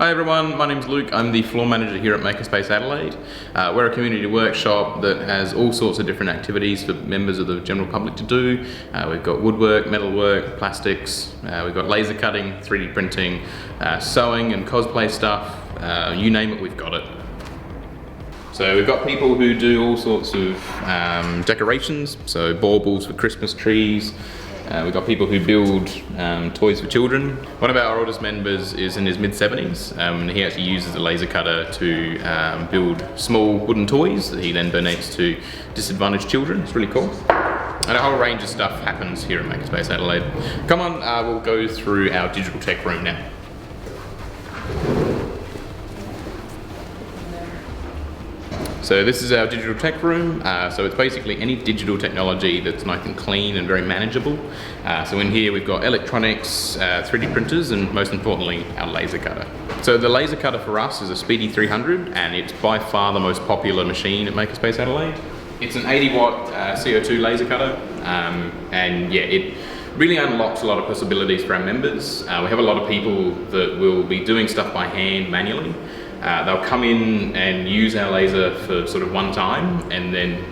Hi everyone, my name's Luke. I'm the floor manager here at Makerspace Adelaide. We're a community workshop that has all sorts of different activities for members of the general public to do. We've got woodwork, metalwork, plastics, we've got laser cutting, 3D printing, sewing and cosplay stuff. You name it, we've got it. So we've got people who do all sorts of decorations, so baubles for Christmas trees. We've got people who build toys for children. One of our oldest members is in his mid-70s, and he actually uses a laser cutter to build small wooden toys that he then donates to disadvantaged children. It's really cool. And a whole range of stuff happens here at Makerspace Adelaide. Come on, we'll go through our digital tech room now. So this is our digital tech room. So it's basically any digital technology that's nice and clean and very manageable. So in here we've got electronics, 3D printers, and most importantly, our laser cutter. So the laser cutter for us is a Speedy 300, and it's by far the most popular machine at Makerspace Adelaide. It's an 80-watt CO2 laser cutter, and yeah, it really unlocks a lot of possibilities for our members. We have a lot of people that will be doing stuff by hand manually. They'll come in and use our laser for sort of one time, and then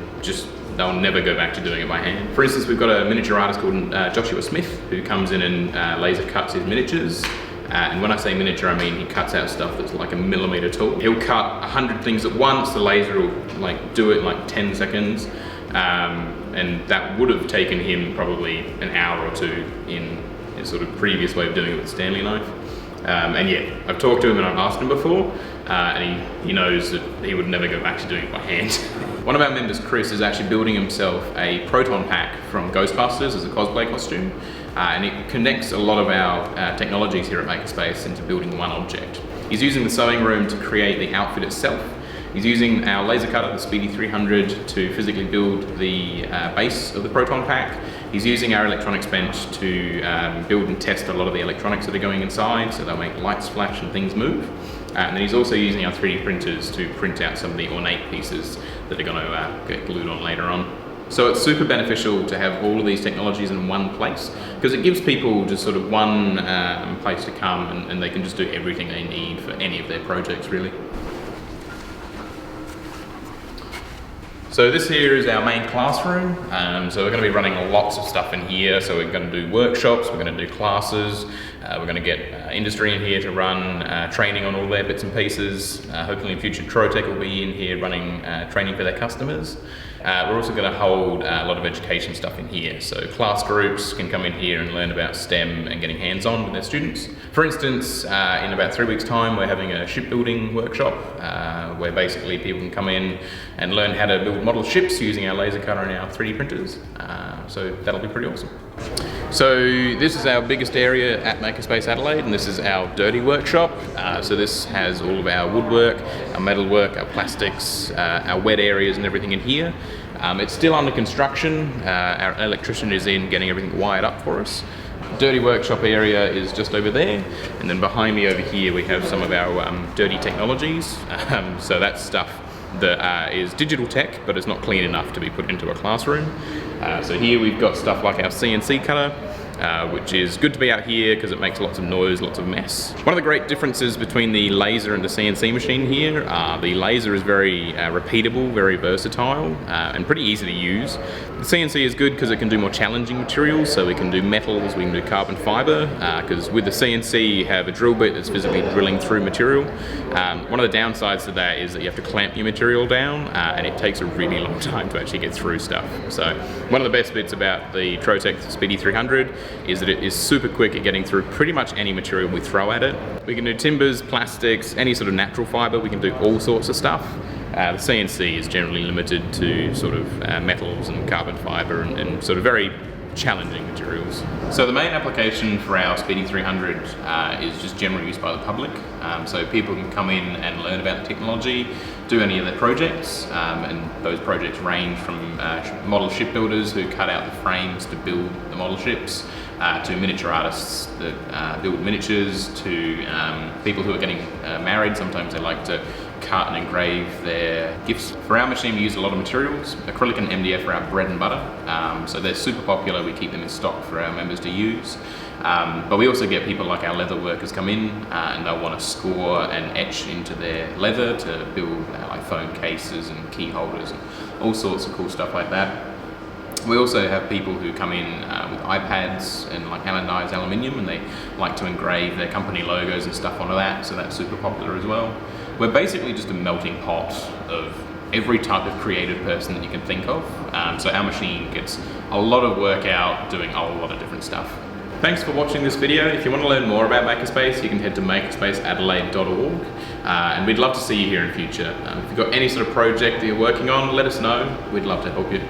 they'll never go back to doing it by hand. For instance, we've got a miniature artist called Joshua Smith, who comes in and laser cuts his miniatures. And when I say miniature, I mean he cuts out stuff that's like a millimeter tall. He'll cut 100 things at once. The laser will do it in like 10 seconds. And that would have taken him probably an hour or two in his sort of previous way of doing it with a Stanley knife. And yeah, I've talked to him and I've asked him before, and he knows that he would never go back to doing it by hand. One of our members, Chris, is actually building himself a proton pack from Ghostbusters as a cosplay costume, and it connects a lot of our technologies here at Makerspace into building one object. He's using the sewing room to create the outfit itself. He's using our laser cutter, the Speedy 300, to physically build the base of the proton pack. He's using our electronics bench to build and test a lot of the electronics that are going inside, so they'll make lights flash and things move. And then he's also using our 3D printers to print out some of the ornate pieces that are going to get glued on later on. So it's super beneficial to have all of these technologies in one place, because it gives people just sort of one place to come, and they can just do everything they need for any of their projects, really. So this here is our main classroom. So we're going to be running lots of stuff in here. So we're going to do workshops, we're going to do classes, we're going to get industry in here to run training on all their bits and pieces. Hopefully in future Trotec will be in here running training for their customers. We're also going to hold a lot of education stuff in here. So class groups can come in here and learn about STEM and getting hands-on with their students. For instance, in about 3 weeks' time, we're having a shipbuilding workshop where basically people can come in and learn how to build model ships using our laser cutter and our 3D printers. So that'll be pretty awesome. So this is our biggest area at Makerspace Adelaide, and this is our dirty workshop. So this has all of our woodwork, our metalwork, our plastics, our wet areas and everything in here. It's still under construction. Our electrician is in getting everything wired up for us. Dirty workshop area is just over there, and then behind me over here we have some of our dirty technologies. So that's stuff that is digital tech, but it's not clean enough to be put into a classroom. So here we've got stuff like our CNC cutter, which is good to be out here because it makes lots of noise, lots of mess. One of the great differences between the laser and the CNC machine here, the laser is very repeatable, very versatile, and pretty easy to use. The CNC is good because it can do more challenging materials, so we can do metals, we can do carbon fiber, because with the CNC you have a drill bit that's physically drilling through material. One of the downsides to that is that you have to clamp your material down, and it takes a really long time to actually get through stuff. So one of the best bits about the Trotec Speedy 300 is that it is super quick at getting through pretty much any material we throw at it. We can do timbers, plastics, any sort of natural fiber, we can do all sorts of stuff. The CNC is generally limited to sort of metals and carbon fiber and sort of very challenging materials. So the main application for our Speedy 300 is just general use by the public. So people can come in and learn about the technology, do any of their projects, and those projects range from model shipbuilders who cut out the frames to build the model ships, to miniature artists that build miniatures, to people who are getting married. Sometimes they like to cut and engrave their gifts. For our machine we use a lot of materials. Acrylic and MDF are our bread and butter, so they're super popular. We keep them in stock for our members to use. But we also get people like our leather workers come in and they'll want to score and etch into their leather to build like phone cases and key holders and all sorts of cool stuff like that. We also have people who come in with iPads and like anodized aluminium, and they like to engrave their company logos and stuff onto that, so that's super popular as well. We're basically just a melting pot of every type of creative person that you can think of. So our machine gets a lot of work out doing a lot of different stuff. Thanks for watching this video. If you want to learn more about Makerspace, you can head to makerspaceadelaide.org, and we'd love to see you here in future. If you've got any sort of project that you're working on, let us know. We'd love to help you.